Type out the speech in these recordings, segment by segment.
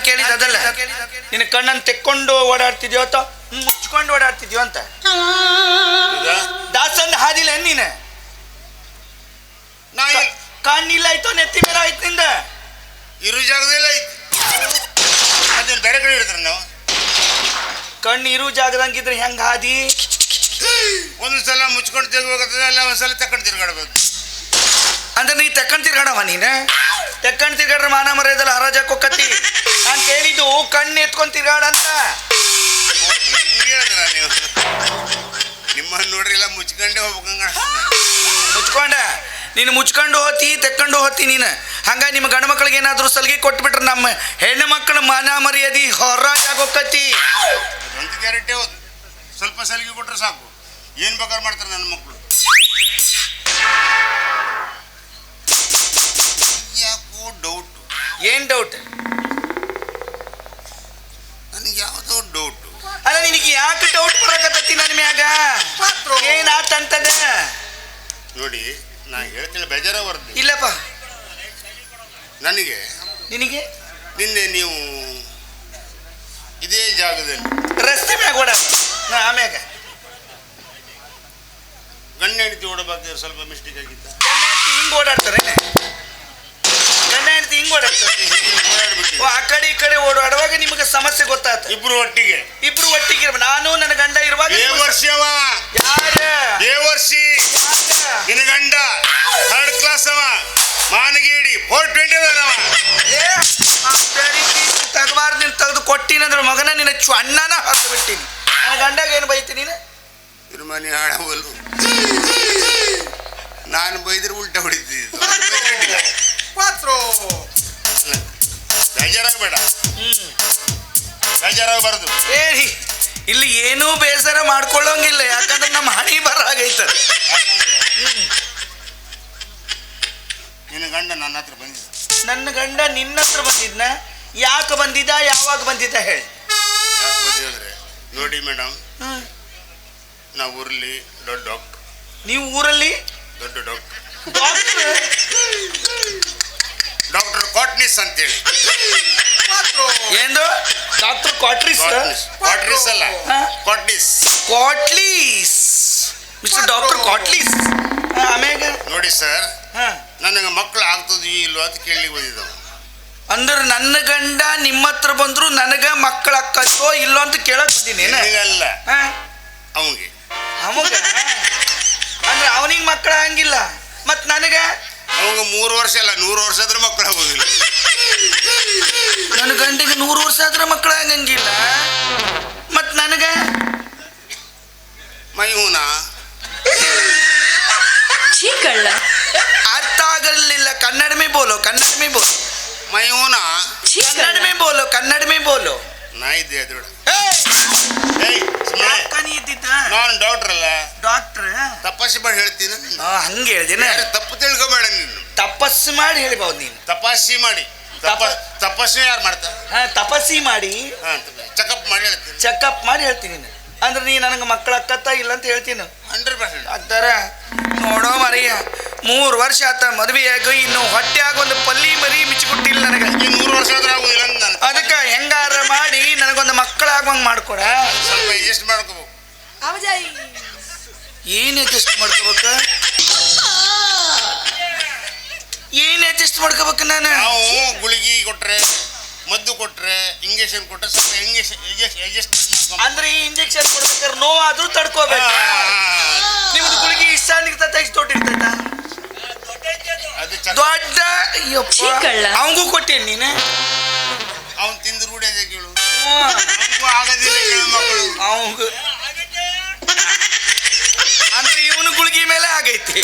ಕೇಳಿದ ಅದಲ್ಲ, ನಿನ್ನ ಕಣ್ಣನ್ನು ತೆಕ್ಕೊಂಡು ಓಡಾಡ್ತಿದ್ಯೋ ಅಥವಾ ಮುಚ್ಕೊಂಡು ಓಡಾಡ್ತಿದ್ಯೋ ಅಂತ. ದಾಸಂದ ಹಾದಿಲ್ಲ ನೀನು, ಕಣ್ಣಿಲ್ಲ ಆಯ್ತು, ನೆತ್ತಿ ಮೇಲೆ ಆಯ್ತು ನಿಂದ, ಇರು ಜಾಗದಲ್ಲ ಐತಿ, ಅದೇನು ಬೇರೆ ಕಡೆ ಇಡ್ತಾರೆ ನಾವು. ಕಣ್ಣು ಇರು ಜಾಗದಂಗಿದ್ರೆ ಹೆಂಗ ಹಾದಿ? ಒಂದ್ಸಲ ಮುಚ್ಕೊಂಡು ತಿರ್ಗಬೇಕಾಗ್ತದೆ, ಅಲ್ಲ ಒಂದ್ಸಲ ತಕೊಂಡು ತಿರ್ಗಾಡ್ಬೇಕು. ಅಂದ್ರೆ ನೀ ತಕ್ಕಂಡ್ ತಿರ್ಗಾಡವ ನೀನು? ತಕ್ಕಂಡ್ ತಿರ್ಗಾಡ್ರೆ ಮಾನ ಮರ್ಯಾದಲ್ಲ ಹರಾಜಕ್ಕೆ ಹೋಗತಿ. ನಾನು ಕೇಳಿದ್ದು ಕಣ್ಣು ಎತ್ಕೊಂಡ್ ತಿರ್ಗಾಡಂತ. ಹೇಳಿದ್ರ ನೀವು ನಿಮ್ಮನ್ನು ನೋಡ್ರಿ ಎಲ್ಲ ಮುಚ್ಕೊಂಡೇ ಹೋಗ್ಬೇಕಂಗ. ಮುಚ್ಕೊಂಡ ನೀನು ಮುಚ್ಕೊಂಡು ಹೋತಿ, ತೆಕ್ಕೊಂಡು ಹೋತಿ ನೀನು. ಹಂಗ ನಿಮ್ಮ ಗಂಡು ಮಕ್ಕಳಿಗೆ ಏನಾದರೂ ಸಲಿಗೆ ಕೊಟ್ಬಿಟ್ರೆ ನಮ್ಮ ಹೆಣ್ಣು ಮಕ್ಕಳ ಮಾನ ಮರ್ಯಾದಿ ಹೊರಾಜಾಗ ಹೋಗತಿ. ಒಂದು ಗ್ಯಾರಂಟಿ ಹೌದು, ಸ್ವಲ್ಪ ಸಲಿಗೆ ಕೊಟ್ರೆ ಸಾಕು, ಏನು ಬೇಕಾದ್ರೆ ಮಾಡ್ತಾರೆ ನನ್ನ ಮಕ್ಕಳು. ಯಾಕೋ ಡೌಟು. ಏನ್ ಡೌಟ್? ನನಗೆ ಯಾವುದೋ ಡೌಟು. ಅಲ್ಲ ನಿನಗೆ ಯಾಕೆ ಡೌಟ್ ಬರಕತ್ತತಿ ನನ್ನ ಮ್ಯಾಗ? ಏನಾತಂತದ ನೋಡಿ, ನಾ ಹೇಳ್ತೀನಿ, ಬೇಜಾರ ಬರ್ದು ಇಲ್ಲಪ್ಪ ನನಗೆ. ನಿನಗೆ ನಿನ್ನೆ ನೀವು ಇದೇ ಜಾಗದಲ್ಲಿ ರಸ್ತೆ ಮ್ಯಾಗ ಓಡ ಆಮ್ಯಾಗ ಗಂಡ ಹೆಂಡತಿ ಓಡಬೇಕಾದ್ರೆ ಸ್ವಲ್ಪ ಮಿಸ್ಟೇಕ್ ಆಗಿದ್ದ. ಗಂಡ ಹೆಂಡತಿ ಹಿಂಗ್ ಓಡಾಡ್ತಾರೆ, ಗಂಡ ಹೆಂಡತಿ ಹಿಂಗ್ ಓಡಾಡ್ತಾರೆ. ಆ ಕಡೆ ಈ ಕಡೆ ಓಡಾಡುವಾಗ ನಿಮಗೆ ಸಮಸ್ಯೆ ಗೊತ್ತಾಯ್ತು. ಇಬ್ರು ಒಟ್ಟಿಗೆ ನಾನು ನನ್ನ ಗಂಡ ಇರುವಾಗ ದೇವರ್ಷಿಯವ. ಯಾರ ದೇವರ್ಷಿ ನಿನ್ನ ಗಂಡ 3rd ಕ್ಲಾಸ್ ಅವ, ಮಾನಗೇಡಿ 420 ಅವ. ತಗಬಾರ್ದು, ನೀನು ತೆಗೆದು ಕೊಟ್ಟಿನಂದ್ರೆ ಮಗನ ನಿನ್ನ ಚಣ್ಣನ ಹಾಕಿ ಬಿಟ್ಟಿನಿ. ನನ್ನ ಗಂಡಾಗ ಏನು ಬೈತಿ ನೀನು? ತಿರುಮನಿ ಹಾಡವಲ್ಲು, ನಾನು ಬೈದ್ರೆ ಉಲ್ಟ ಹೊಡಿತಿದ್ದು. ಬೇಜಾರಾಗಬೇಡ, ಬೇಜಾರಾಗಬಾರ್ದು. ಏ ಇಲ್ಲಿ ಏನೂ ಬೇಸರ ಮಾಡ್ಕೊಳ್ಳೋಂಗಿಲ್ಲ, ಯಾಕಂದ್ರೆ ನಮ್ಮ ಹಣಿ ಬರಾಗೈತದೆ. ನಿನ್ನ ಗಂಡ ನನ್ನ ಹತ್ರ ಬಂದಿದ್ದ. ನನ್ನ ಗಂಡ ನಿನ್ನ ಹತ್ರ ಬಂದಿದ್ನ? ಯಾಕೆ ಬಂದಿದ್ದ, ಯಾವಾಗ ಬಂದಿದ್ದ ಹೇಳಿ. ಯಾಕೆ ಬಂದಿದ್ದ ಅಂದ್ರೆ, ನೋಡಿ ಮೇಡಮ್, ನಾವು ಊರಲ್ಲಿ ದೊಡ್ಡ ಡಾಕ್ಟರ್. ನೀವು ಊರಲ್ಲಿ ದೊಡ್ಡ ಡಾಕ್ಟರ್, ಡಾಕ್ಟರ್ ಕಾಟ್ನಿಸ್ ಅಂತೇಳಿ. ಏನು ಡಾಕ್ಟರ್ ಕ್ವಾಟ್ರಿಸ್? ಕ್ವಾಟ್ರಿಸ್ ಅಲ್ಲ, ಕಾಟ್ನಿಸ್. ಕ್ವಾಟ್ಲೀಸ್, ಮಿಸ್ಟರ್ ಡಾಕ್ಟರ್ ಕ್ವಾಟ್ಲೀಸ್. ಆಮ್ಯಾಗ ನೋಡಿ ಸರ್, ನನಗೆ ಮಕ್ಕಳು ಆಗ್ತದ್ವಿ ಇಲ್ವೋ ಅಂತ ಕೇಳಿ ಬಂದಿದ್ದವು. ಅಂದ್ರೆ ನನ್ನ ಗಂಡ ನಿಮ್ಮ ಹತ್ರ ಬಂದ್ರು ನನಗ ಮಕ್ಕಳು ಅಕ್ಕತ್ತೋ ಇಲ್ಲೋ ಅಂತ ಕೇಳಕ್ ಬಂದೀನಿ. ಅಲ್ಲ, ಅವನಿಗೆ ಅಂದ್ರೆ ಅವನಿಗೆ ಮಕ್ಕಳ ಹಂಗಿಲ್ಲ, ಮತ್ ನನಗ ಅವಾಗ 3 ವರ್ಷ ಅಲ್ಲ 100 ವರ್ಷ ಆದ್ರೆ ಮಕ್ಕಳು ಆಗೋದಿಲ್ಲ. ನನ್ನ ಗಂಡಿಗೆ 100 ವರ್ಷ ಆದ್ರೆ ಮಕ್ಕಳ ಹಂಗಿಲ್ಲ, ಮತ್ ನನಗ ಮೈಹೂನ ಅರ್ಥ ಆಗಲಿಲ್ಲ. ಕನ್ನಡ ಮೇ ಬೋಲೋ, ಕನ್ನಡ ಮೇ ಬೋಲೋ. ಮೈಹೂನ ಕನ್ನಡ ಮೇ ಬೋಲೋ, ಕನ್ನಡ ಮೇ ಬೋಲೋ. ನಾ ಇದ್ದೆ ಅದ್ರೊಳ. ನಾನು ಡಾಕ್ಟರ್ ಅಲ್ಲ, ಡಾಕ್ಟರ್. ತಪಾಸಿ ಮಾಡಿ ಹೇಳ್ತೀನಿ. ಹಂಗೆ ಹೇಳ್ತೀನಿ, ತಪ್ಪು ತಿಳ್ಕೊಬೇಡ ನೀನು. ತಪಸ್ಸು ಮಾಡಿ ಹೇಳ್ಬಹುದು ನೀನು. ತಪಾಸಿ ಮಾಡಿ, ತಪಸ್ಸು ಯಾರು ಮಾಡ್ತಾರೆ? ತಪಸ್ಸಿ ಮಾಡಿ, ಚೆಕಪ್ ಮಾಡಿ ಹೇಳ್ತೀನಿ. ಚೆಕಪ್ ಮಾಡಿ ಹೇಳ್ತೀನಿ. ಅಂದ್ರೆ ನೀ ನನಗೆ ಮಕ್ಕಳ ಅಕ್ಕತ್ತ ಇಲ್ಲ ಅಂತ ಹೇಳ್ತೀನಿ. 100% ಅದಾರ ನೋಡೋ ಮರಿಯ 3 ವರ್ಷ ಆತ ಮದುವೆಯಾಗಿ, ಇನ್ನು ಹೊಟ್ಟೆಯಾಗ ಒಂದು ಪಲ್ಲಿ ಮರಿ ಮಿಚ್ಚಿಬಿಟ್ಟಿಲ್ಲ ನನಗೆ. 100 ವರ್ಷ ಆದ್ರೆ ಆಗುದಿಲ್ಲ ನಾನು. ಅದಕ್ಕೆ ಹೆಂಗಾರ ಮಾಡಿ ನನಗೊಂದು ಮಕ್ಕಳಾಗುವಂಗೆ ಮಾಡ್ಕೊಡ. ಸ್ವಲ್ಪ ಅಡ್ಜಸ್ಟ್ ಮಾಡ್ಕೋಬೇಕು. ಏನು ಅಡ್ಜಸ್ಟ್ ಮಾಡ್ಕೋಬೇಕ? ಏನು ಅಡ್ಜಸ್ಟ್ ಮಾಡ್ಕೋಬೇಕು ನಾನು? ನಾವು ಗುಳಿಗೆ ಕೊಟ್ರೆ, ಮದ್ದು ಕೊಟ್ರೆ, ಇಂಜೆಕ್ಷನ್ ಕೊಟ್ರೆ ಸ್ವಲ್ಪ ಅಡ್ಜಸ್ಟ್ ಅಂದ್ರೆ ಈ ಇಂಜೆಕ್ಷನ್ ಕೊಡ್ಬೇಕಾದ್ರೆ ನೋವಾದ್ರೂ ತಡ್ಕೋಬೇಕು. ನಿಮ್ದು ಗುಳಿಗೆ ಇಷ್ಟ ಇರ್ತೈತ, ಇಷ್ಟು ದೊಡ್ಡ ಇರ್ತೈತ? ದೊಡ್ಡ ಅವಂಗೂ ಕೊಟ್ಟೇನಿ ನೀನು. ಅವನ್ ತಿಂದು ರೂಢಿ ಅದೇ ಕೇಳು, ಆಗೋದಿಲ್ಲ ಕೇಳು ಮಕ್ಕಳು. ಅವಂಗ ಅಂದ್ರೆ ಇವನು ಗುಳಿಗೆ ಮೇಲೆ ಆಗೈತಿ.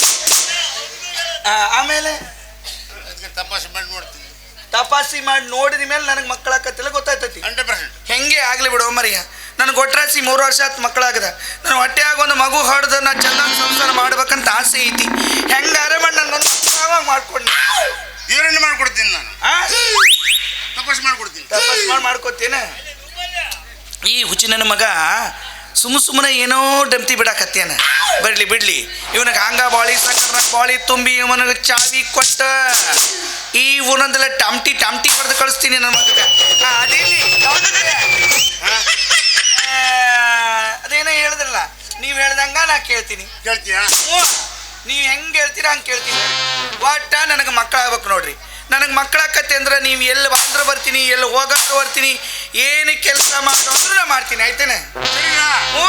ಆಮೇಲೆ ತಪಾಸಣೆ ಮಾಡಿ ನೋಡ್ತೀನಿ. ತಪಾಸಿ ಮಾಡಿ ನೋಡಿದ ಮೇಲೆ ನನಗೆ ಮಕ್ಕಳಾಕತ್ತಿಲ್ಲ ಗೊತ್ತಾಯ್ತತಿ. 100% ಹೆಂಗೆ ಆಗ್ಲಿ ಬಿಡೋ ಮರಿಯ. ನನಗೆ ಒಟ್ರಾಸಿ 3 ವರ್ಷ ಆಯ್ತು ಮಕ್ಕಳಾಗದ. ನಾನು ಹೊಟ್ಟೆಯಾಗ ಒಂದು ಮಗು ಹೊಡೆದ ನಾ ಚೆನ್ನಾಗಿ ಸಂಸಾರ ಮಾಡ್ಬೇಕಂತ ಆಸೆ ಐತಿ. ಹೆಂಗಾರ ಮಾಡಿ ನನ್ನ ಆವಾಗ ಮಾಡ್ಕೊಂಡು ದೇವರನ್ನ ಮಾಡ್ಕೊಡ್ತೀನಿ ನಾನು. ತಪಾಸ್ ಮಾಡ್ಕೊಡ್ತೀನಿ. ತಪಾಸ್ ಮಾಡ್ಕೋತೀನಿ. ಈ ಹುಚ್ಚಿ ನನ್ನ ಮಗ ಸುಮ್ಮನೆ ಏನೋ ಡಂತಿ ಬಿಡಾಕತ್ತೇನ. ಬರ್ಲಿ ಬಿಡ್ಲಿ, ಇವನಿಗೆ ಹಂಗ ಬಾಳಿ ಸಕ್ಕರ್ನಾಗ ಬಾಳಿ ತುಂಬಿ ಇವನಿಗೆ ಚಾವಿ ಕೊಟ್ಟ ಈ ಊರಂದೆಲ್ಲ ಟಮ್ಟಿ ಹೊಡೆದು ಕಳಿಸ್ತೀನಿ ನನ್ನ ಮಗ. ಅದೇನಿ ಅದೇನೋ ಹೇಳಿದ್ರಲ್ಲ, ನೀವು ಹೇಳ್ದಂಗ ನಾ ಕೇಳ್ತೀನಿ. ಕೇಳ್ತೀಯಾ? ನೀವು ಹೆಂಗೆ ಹೇಳ್ತೀರಾ ಹಂಗೆ ಕೇಳ್ತೀನಿ. ಒಟ್ಟ ನನಗೆ ಮಕ್ಕಳಾಗ್ಬೇಕು ನೋಡ್ರಿ. ನನಗೆ ಮಕ್ಕಳಾಕತ್ತೆ ಅಂದ್ರೆ ನೀವು ಎಲ್ಲಿ ಬಂದ್ರೆ ಬರ್ತೀನಿ, ಎಲ್ಲಿ ಹೋಗಂದ್ರೆ ಬರ್ತೀನಿ, ಏನು ಕೆಲಸ ಮಾಡೋ ಅಂದ್ರೆ ನಾ ಮಾಡ್ತೀನಿ. ಆಯ್ತೇನೆ? ಹ್ಞೂ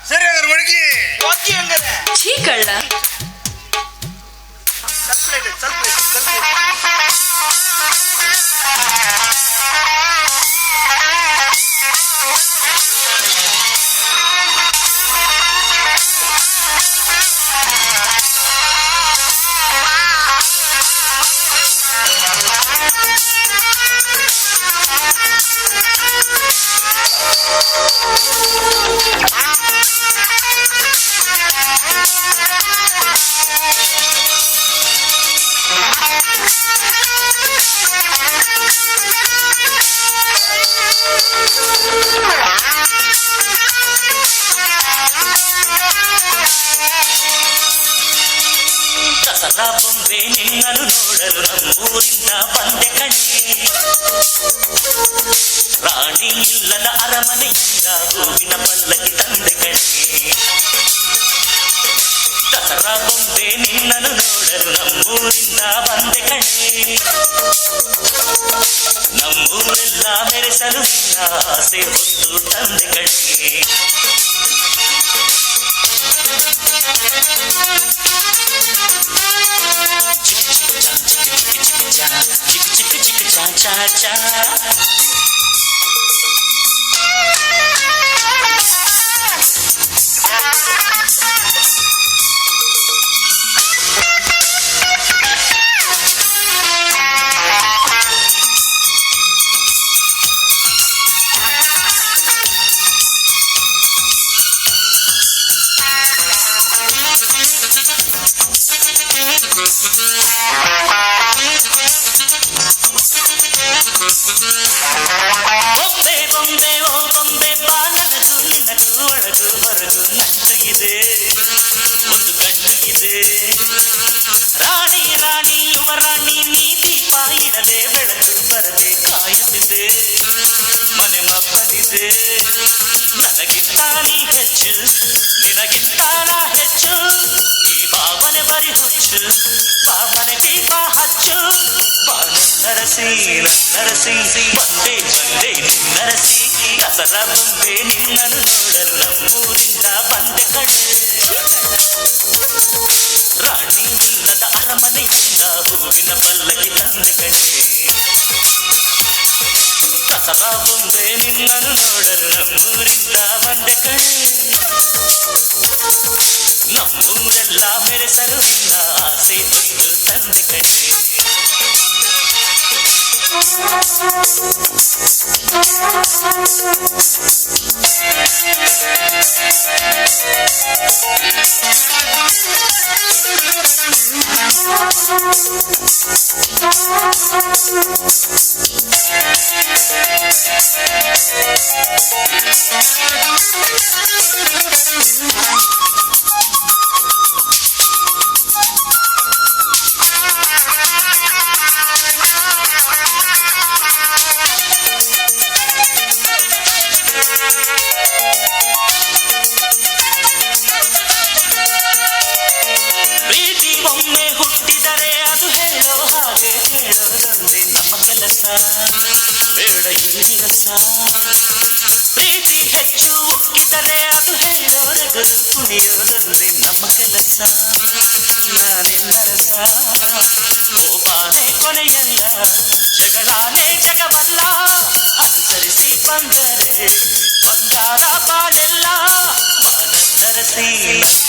ಸರಿ ಅದ್ರ ಒಳಗೆ ಹೋಗಿ ಹಂಗಾರೆ ಚೀಕಳ್ಳ ಸ್ವಲ್ಪ ದಸರಾ ಬೊಂಬೆ ನಿನ್ನನ್ನು ನೋಡಲು ನಮ್ಮೂರಿಂದ ಬಂದೆ ಕಣೆ. ರಾಣಿ ಇಲ್ಲದ ಅರಮನೆಯಿಂದ ಹೂವಿನ ಪಲ್ಲಕ್ಕಿ ತಂದೆ ಕಣೆ. ದಸರಾ ಬೊಂಬೆ ನಿನ್ನನ್ನು ನೋಡಲು ನಮ್ಮೂರಿಂದ ಬಂದೆ ಕಣೆ. ನಮ್ಮೂರೆಲ್ಲ ಮೆರೆಸಲು ನಿನ್ನ ಆಸೆ ಹೊತ್ತು ತಂದೆ ಕಣೆ. Cha cha ನನಗಿಂತ ನೀ ಹೆಚ್ಚು, ನಿನಗಿಂತ ನಾ ಹೆಚ್ಚು. ಈ ಭಾವನೆ ಬರಿ ಹುಚ್ಚು, ಭಾವನೆ ದೀಪ ಹಚ್ಚು. ನರಸಿ ನರಸಿ ಬಂದೆ ನಿನ್ನರಸಿ. ದಸರಾ ಬೊಂಬೆ ನಿನ್ನನ್ನು ನೋಡಲು ನಮ್ಮೂರಿಂದ ಬಂದ ಕಣೆ. ರಾಣಿ ಇಲ್ಲದ ಅರಮನೆಯಿಂದ ಹೂವಿನ ಪಲ್ಲಕ್ಕಿ ತಂದೆ ಕಣೆ. ದಸರಾ ಬೊಂಬೆ ನಿನ್ನನ್ನು ನೋಡಲು ನಮ್ಮೂರಿಂದ ಬಂದ ಕಣೆ. ನಮ್ಮೂರೆಲ್ಲ ಮೆರೆಸಲು ನಿನ್ನ ಆಸೆ ಹೊತ್ತು ತಂದೆ ಕಣೆ. ಬೇಡ ಈ ರಸ. ಪ್ರೀತಿ ಹೆಚ್ಚು ಉಕ್ಕಿದರೆ ಅದು ಹೇಳೋರಗಲು ಕುಣಿಯೋದೊಂದೇ ನಮ್ಮ ಕೆಲಸ. ನಾನಿನ್ನ ರಸ ಕೋಪಾನೆ ಕೊನೆಯಲ್ಲ, ಜಗಳಾನೇ ಜಗವಲ್ಲ. ಅನುಸರಿಸಿ ಬಂದರೆ ಬಂಗಾರ ಬಾಳೆಲ್ಲ. ನರಸಿ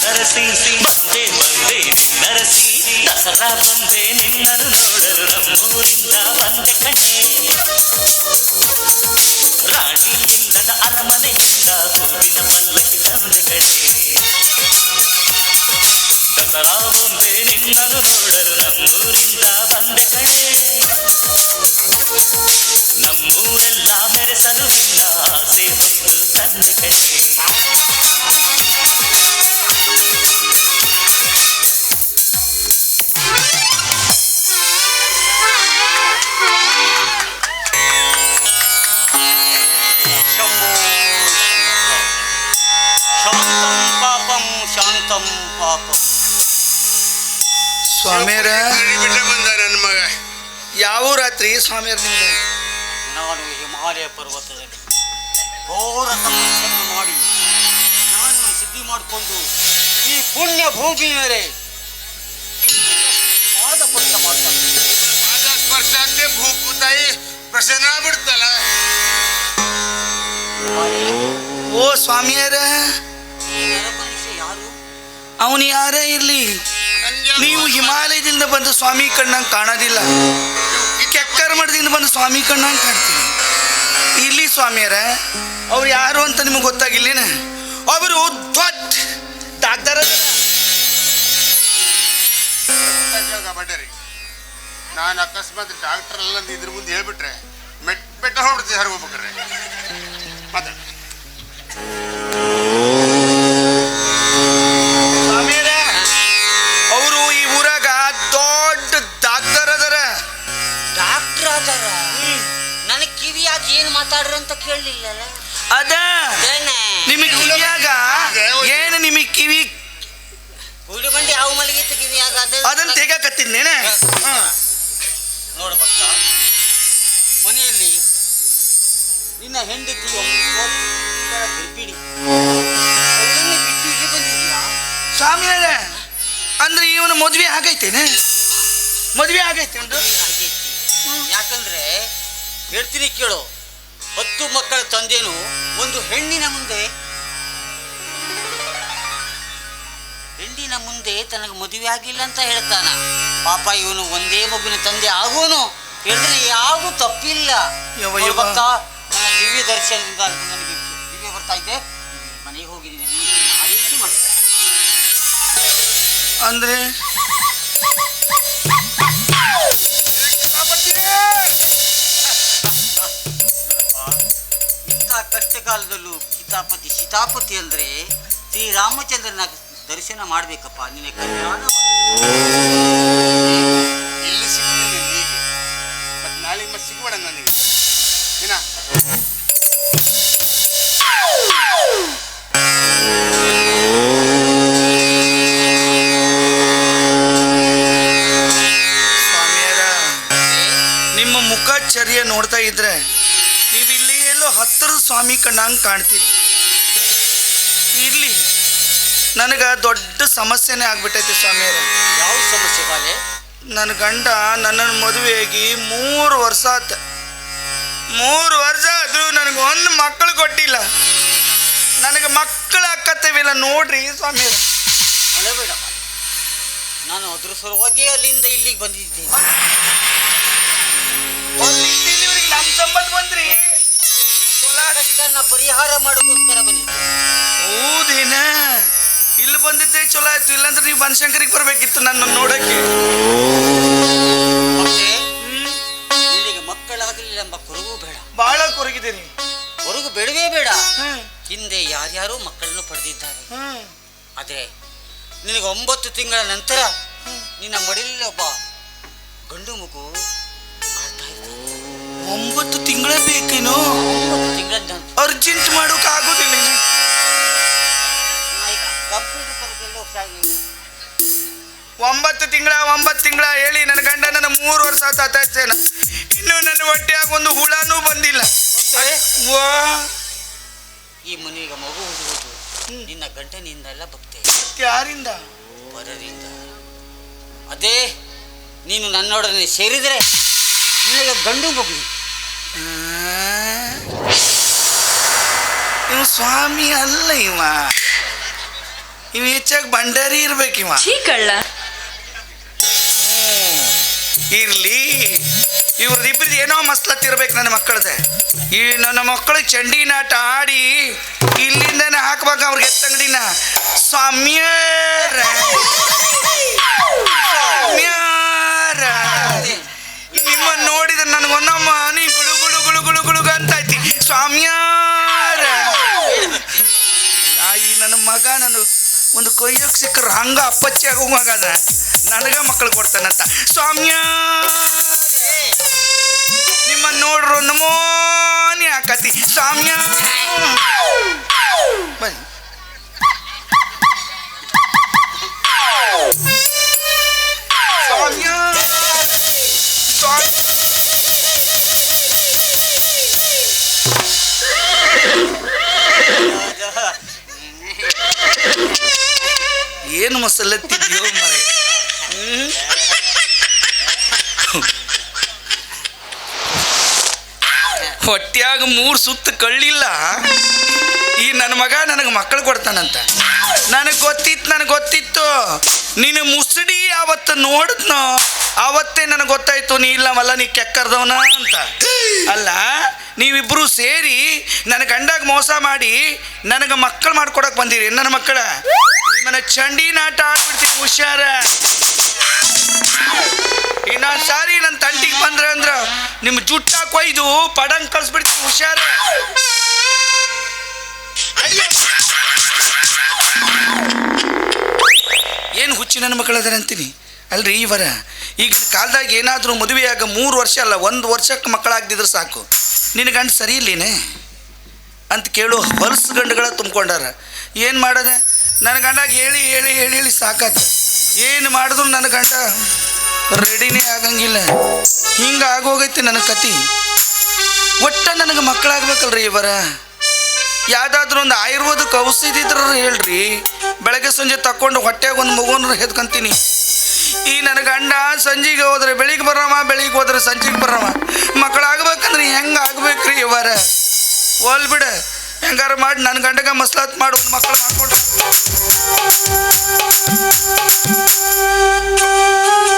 ನರಸಿ ಬಂದೆ ನರಸಿ. ದಸರಾ ಬಂದೆ ನಿನ್ನನ್ನು ನೋಡಲು ನಮ್ಮೂರಿಂದ ಬಂದೆ ಕಣೆ. ರಾಣಿ ಇಲ್ಲದ ಅರಮನೆಯಿಂದ ಹೂವಿನ ಪಲ್ಲಕ್ಕಿ ತಂದೆ ಕಣೆ. ದಸರಾ ಬಂದೆ ನಿನ್ನನ್ನು ನೋಡಲು ನಮ್ಮೂರಿಂದ ಬಂದೆ ಕಣೆ. ನಮ್ಮೂರೆಲ್ಲ ಮೆರೆಸಲು ನಿನ್ನ ಆಸೆ ಹೊತ್ತು ತಂದೆ ಕಣೆ. ಪಾಪಂ ಪಾಪಂ. ಸ್ವಾಮಿಯರ ಬಿಟ್ಟೆ ಬಂದ ನನ್ನ ಮಗ. ಯಾವ ರಾತ್ರಿ ಸ್ವಾಮಿಯರ್ ನಿಮ್ದು? ನಾನು ಹಿಮಾಲಯ ಪರ್ವತದಲ್ಲಿ ಘೋರ ತಪಸ್ಸನ್ನು ಮಾಡಿ ನಾನು ಸಿದ್ಧಿ ಮಾಡಿಕೊಂಡು ಈ ಪುಣ್ಯ ಭೂಮಿ ಮೇಲೆ ಪಾದ ಸ್ಪರ್ಶ ಮಾಡ್ತಾನೆ. ಪಾದ ಸ್ಪರ್ಶ ಆಗದೆ ಭೂತಾಯಿ ಪ್ರಸನ್ನ ಆಗ್ಬಿಡ್ತಲ್ಲ. ಓ ಸ್ವಾಮಿಯರ, ಮನುಷ್ಯ ಯಾರು? ಅವನು ಯಾರೇ ಇರ್ಲಿ, ನೀವು ಹಿಮಾಲಯದಿಂದ ಬಂದು ಸ್ವಾಮಿ ಕಣ್ಣಂಗೆ ಕಾಣೋದಿಲ್ಲ, ಕೆಕ್ಕರ್ ಮಠದಿಂದ ಬಂದು ಸ್ವಾಮಿ ಕಣ್ಣಂಗೆ ಕಾಣ್ತೀವಿ. ಇಲ್ಲಿ ಸ್ವಾಮಿಯರ ಅವ್ರು ಯಾರು ಅಂತ ನಿಮಗೆ ಗೊತ್ತಾಗಿಲ್ಲೇನ? ಅವರು ದೊಡ್ಡ ಡಾಕ್ಟರ್ ಬಡ್ಡರಿ. ನಾನು ಅಕಸ್ಮಾತ್ ಡಾಕ್ಟರ್ ಅಲ್ಲ ಅಂತ ಇದ್ರ ಮುಂದೆ ಹೇಳ್ಬಿಟ್ರೆ ಬೆಟ್ಟ ಹೊಡ್ತೀವಿ ಯಾರು ಹೋಗ್ಬೇಕ್ರೆ ಮಾತಾಡ. ಸ್ವಾಮಿಯರ ಅವರು ಈ ಊರಾಗ ದೊಡ್ಡ ಡಾಕ್ಟರ್ ಅದರ. ಡಾಕ್ಟರ್ ಅದಾರ? ನನಗೆ ಕಿವಿಯಾಗ ಏನ್ ಮಾತಾಡ್ರಿ ಅಂತ ಕೇಳಲಿಲ್ಲಲ್ಲ. ಅದ ನಿಮಗೆ ಕಿವಿಯಾಗ ಏನು ನಿಮಗೆ ಕಿವಿ ಹುಲಿ ಬಂಡಿ ಯಾವ ಮಲಗಿತ್ತು ಕಿವಿಯಾಗ? ಅದನ್ನ ತೆಗಕತ್ತಿದ್ದೇನೆ. ನೋಡ ಭಕ್ತ, ಮನೆಯಲ್ಲಿ ನಿನ್ನ ಹೆಂಡತಿ ಗರ್ಭಿಣಿ, ಅವಳನ್ನು ಬಿಟ್ಟು ಇಲ್ಲಿ ಬಂದಿದ್ಯಾ? ಸ್ವಾಮಿಯರ ಅಂದ್ರೆ ಇವನು ಮದುವೆ ಆಗೈತೇನೆ? ಮದುವೆ ಆಗೈತೆ ಒಂದು ಆಗೈತಿ. ಯಾಕಂದ್ರೆ ಹೇಳ್ತೀನಿ ಕೇಳು, 10 ಮಕ್ಕಳ ತಂದೆನು ಒಂದು ಹೆಣ್ಣಿನ ಮುಂದೆ ತನಗೆ ಮದುವೆ ಆಗಿಲ್ಲ ಅಂತ ಹೇಳ್ತಾನ. ಪಾಪ ಇವನು ಒಂದೇ ಮಗುವಿನ ತಂದೆ ಆಗೋನು ಹೇಳಿದ್ರೆ ಯಾವ ತಪ್ಪಿಲ್ಲ. ಭಕ್ತ, ನನ್ನ ದಿವ್ಯ ದರ್ಶನದಿಂದ ನನಗೆ ದಿವ್ಯ ಬರ್ತಾ ಇದೆ. ಮನೆಗೆ ಹೋಗಿದ್ದೀನಿ, ಆ ರೀತಿ ಮಾಡಿ ಅಂದ್ರೆ ಇಂಥ ಕಷ್ಟ ಕಾಲದಲ್ಲೂ ಸೀತಾಪತಿ ಅಂದ್ರೆ ಶ್ರೀರಾಮಚಂದ್ರನ ದರ್ಶನ ಮಾಡ್ಬೇಕಪ್ಪ. ನಿನ್ನ ಕಲ್ಯಾಣ ಇಲ್ಲಿ ಸಿಗ್ತೀನಿ ಹೀಗೆ, ಮತ್ತೆ ನಾಳೆ ಮತ್ತೆ ಸಿಗ್ಬೇಡ ನನಗೆ ಏನ. ಸ್ವಾಮಿಯರ ನಿಮ್ಮ ಮುಖಚರ್ಯ ನೋಡ್ತಾ ಇದ್ರೆ ನೀವು ಇಲ್ಲಿ ಎಲ್ಲೋ ಹತ್ತಿರದ ಸ್ವಾಮಿ ಕಣ್ಣಂಗೆ ಕಾಣ್ತೀರಿ. ಇರ್ಲಿ, ನನಗೆ ದೊಡ್ಡ ಸಮಸ್ಯೆನೇ ಆಗ್ಬಿಟ್ಟೈತಿ ಸ್ವಾಮಿಯರ. ಯಾವ ಸಮಸ್ಯೆ ಬಾಲೆ? ನನ್ನ ಗಂಡ ನನ್ನನ್ನು ಮದುವೆಯಾಗಿ 3 ವರ್ಷ ಆತ. 3 ವರ್ಷ ಆದ್ರೂ ನನಗೆ ಒಂದು ಮಕ್ಕಳು ಕೊಟ್ಟಿಲ್ಲ. ನನಗೆ ಮಕ್ಕಳು ಅಕ್ಕತ್ತವಿಲ್ಲ ನೋಡ್ರಿ ಸ್ವಾಮಿಯರ. ಅಳಬೇಡ, ನಾನು ಅದ್ರ ಸಲುವಾಗಿ ಅಲ್ಲಿಂದ ಇಲ್ಲಿಗೆ ಬಂದಿದ್ದೇನೆ. ನಮ್ಮ ಸಂಬಂಧ ಬಂದ್ರಿ ಕಷ್ಟನ ಪರಿಹಾರ ಮಾಡೋಕ್ಕೋಸ್ಕರ ಬಂದಿದ್ದೆ. ಹೌದೇನ? ಇಲ್ಲಿ ಬಂದಿದ್ದೆ ಚಲೋ ಆಯ್ತು, ಇಲ್ಲಾಂದ್ರೆ ನೀವು ಬನಶಂಕರಿಗೆ ಬರ್ಬೇಕಿತ್ತು ನನ್ನ ನೋಡಕ್ಕೆ. ಮತ್ತೆ ಇಲ್ಲಿಗೆ ಮಕ್ಕಳಾಗಲಿಲ್ಲ ಎಂಬ ಕೊರಗು ಬೇಡ. ಬಹಳ ಕೊರಗಿದ್ದೀನಿ. ಕೊರಗು ಬೇಡವೇ ಬೇಡ. ಹಿಂದೆ ಯಾರ್ಯಾರೋ ಮಕ್ಕಳನ್ನು ಪಡೆದಿದ್ದಾರೆ. ಆದ್ರೆ ನಿನಗೆ 9 ತಿಂಗಳ ನಂತರ ನಿನ್ನ ಮಡಿಲಿನ ಒಬ್ಬ ಗಂಡು ಮಗು ಆಡ್ತಾ ಇದ್ದಾನೆ. 9 ತಿಂಗಳ ಬೇಕೇನು? 9 ತಿಂಗಳ ನಂತರ ಅರ್ಜೆಂಟ್ ಮಾಡೋಕೆ ಆಗೋದಿಲ್ಲ. ಕಂಪ್ಯೂಟರ್ ತರಗೆಲ್ಲ ಹೋಗ್ತಾಗಿ 9 ತಿಂಗಳ ಹೇಳಿ ನನ್ನ ಗಂಡ ನನ್ನ 3 ವರ್ಷ ಆತಾಚೇನ. ಇನ್ನು ನನ್ನ ಹೊಟ್ಟೆಯಾಗ ಒಂದು ಹುಳನೂ ಬಂದಿಲ್ಲ. ವಾ, ಈ ಮನೆಗೆ ಮಗು ಹುಡುವುದು ನಿನ್ನ ಗಂಟನಿಂದ ಎಲ್ಲ ಭಕ್ತಿ. ಯಾರಿಂದ? ಪರರಿಂದ. ಅದೇ ನೀನು ನನ್ನೊಡನೆ ಸೇರಿದರೆ ನಿನಗೆ ಗಂಡು ಮಗು. ಇವ ಸ್ವಾಮಿ ಅಲ್ಲ, ಇವ ಹೆಚ್ಚಾಗಿ ಭಂಡಾರಿ ಇರ್ಬೇಕಿವ. ಇರ್ಲಿ, ಇವ್ರದಿಬ್ರದ್ದು ಏನೋ ಮಸ್ಲತ್ ಇರ್ಬೇಕು ನನ್ನ ಮಕ್ಕಳದ. ಈ ನನ್ನ ಮಕ್ಕಳು ಚಂಡಿ ನಾಟ ಆಡಿ ಇಲ್ಲಿಂದನೇ ಹಾಕ್ಬೇಕು ಅವ್ರಿಗೆ ಎತ್ತಂಗಡಿನ. ಸ್ವಾಮ್ಯಾರ ನಿಮ್ಮನ್ನು ನೋಡಿದ್ರೆ ನನಗೊಂದಮ್ಮ ನೀ ಗುಳು ಗುಳು ಗುಳು ಗುಳು ಗುಳುಗ ಅಂತೈತಿ. ಸ್ವಾಮ್ಯಾರ ಈ ನನ್ನ ಮಗ ನಾನು ಒಂದು ಕೊಯ್ಯೋಕೆ ಸಿಕ್ಕರು ಹಂಗ ಅಪ್ಪಚ್ಚಿ ಆಗೋ ಮಗದ ನನಗ ಮಕ್ಕಳು ಕೊಡ್ತಾನಂತ. ಸ್ವಾಮ್ಯ ನಿಮ್ಮನ್ನು ನೋಡ್ರು ನಮೋನಿ ಆಕತಿ. ಸ್ವಾಮ್ಯ ಬನ್ನಿ. ಏನು ಮಸಲತ್ತಿದ್ಯೋ ಮರೆ. ಹೊಟ್ಯಾಗ 3 ಸುತ್ತು ಕಳ್ಳಿಲ್ಲ. ಈ ನನ್ನ ಮಗ ನನಗೆ ಮಕ್ಕಳು ಕೊಡ್ತಾನಂತ ನನಗೆ ಗೊತ್ತಿತ್ತು. ನೀನು ಮುಸುಡಿ ಅವತ್ತು ನೋಡಿದ್ನೋ ಅವತ್ತೇ ನನಗೆ ಗೊತ್ತಾಯ್ತು ನೀ ಇಲ್ಲವಲ್ಲ, ನೀ ಕೆಕ್ಕರ್ದವನ ಅಂತ. ಅಲ್ಲ, ನೀವಿಬ್ಬರು ಸೇರಿ ನನ್ನ ಗಂಡಾಗ ಮೋಸ ಮಾಡಿ ನನಗೆ ಮಕ್ಕಳು ಮಾಡ್ಕೊಡಕ್ಕೆ ಬಂದಿರಿ. ನನ್ನ ಮಕ್ಕಳ ನಿಮ್ಮನ್ನ ಚಂಡಿ ನಾಟ ಆಡ್ಬಿಡ್ತೀನಿ, ಹುಷಾರ. ಇನ್ನೊಂದು ಸಾರಿ ನನ್ನ ತಂಟಿಗೆ ಬಂದ್ರೆ ಅಂದ್ರೆ ನಿಮ್ಮ ಜುಟ್ಟ ಕೊಯ್ದು ಪಡಂಗ್ ಕಳಿಸ್ಬಿಡ್ತೀನಿ, ಹುಷಾರ. ಏನು ಹುಚ್ಚಿ ನನ್ನ ಮಕ್ಕಳು ಅದಾರ ಅಂತೀನಿ ಅಲ್ರಿ ಇವರ. ಈಗಿನ ಕಾಲದಾಗ ಏನಾದರೂ ಮದುವೆಯಾಗ 3 ವರ್ಷ ಅಲ್ಲ 1 ವರ್ಷಕ್ಕೆ ಮಕ್ಕಳಾಗ್ದಿದ್ರೆ ಸಾಕು, ನಿನ್ನ ಗಂಡು ಸರಿ ಇಲ್ಲೇನೆ ಅಂತ ಕೇಳೋ ಹೊಲಸು ಗಂಡುಗಳ ತುಂಬ್ಕೊಂಡಾರ. ಏನು ಮಾಡೋದೆ, ನನ್ನ ಗಂಡಾಗ ಹೇಳಿ ಹೇಳಿ ಹೇಳಿ ಹೇಳಿ ಸಾಕಾತ. ಏನು ಮಾಡಿದ್ರು ನನ್ನ ಗಂಡ ರೆಡಿನೇ ಆಗಂಗಿಲ್ಲ. ಹಿಂಗೆ ಆಗೋಗೈತಿ ನನ್ನ ಕತಿ. ಒಟ್ಟ ನನಗೆ ಮಕ್ಕಳಾಗ್ಬೇಕಲ್ರಿ ಇವರ. ಯಾವುದಾದ್ರೂ ಒಂದು ಆಯುರ್ವೇದಕ್ಕೆ ಔಷಧಿ ಇದ್ರ ಹೇಳ್ರಿ, ಬೆಳಗ್ಗೆ ಸಂಜೆ ತಕ್ಕೊಂಡು ಹೊಟ್ಟೆಗೆ ಒಂದು ಮಗುನ ಹೆದ್ಕೊಂತೀನಿ. ಈ ನನ್ನ ಗಂಡ ಸಂಜೆಗೆ ಹೋದ್ರೆ ಬೆಳಿಗ್ಗೆ ಬರವ, ಬೆಳಿಗ್ಗೆ ಹೋದ್ರೆ ಸಂಜೆಗೆ ಬರವ. ಮಕ್ಕಳಾಗ್ಬೇಕಂದ್ರೆ ಹೆಂಗೆ ಆಗ್ಬೇಕ್ರಿ ಇವರ? ಹೋಲ್ ಬಿಡ, ಹೆಂಗಾರ ಮಾಡಿ ನನ್ನ ಗಂಡಗ ಮಸ್ಲಾತ್ ಮಾಡಿ ಒಂದು ಮಕ್ಕಳು ಮಾಡ್ಕೊಂಡ್ರೆ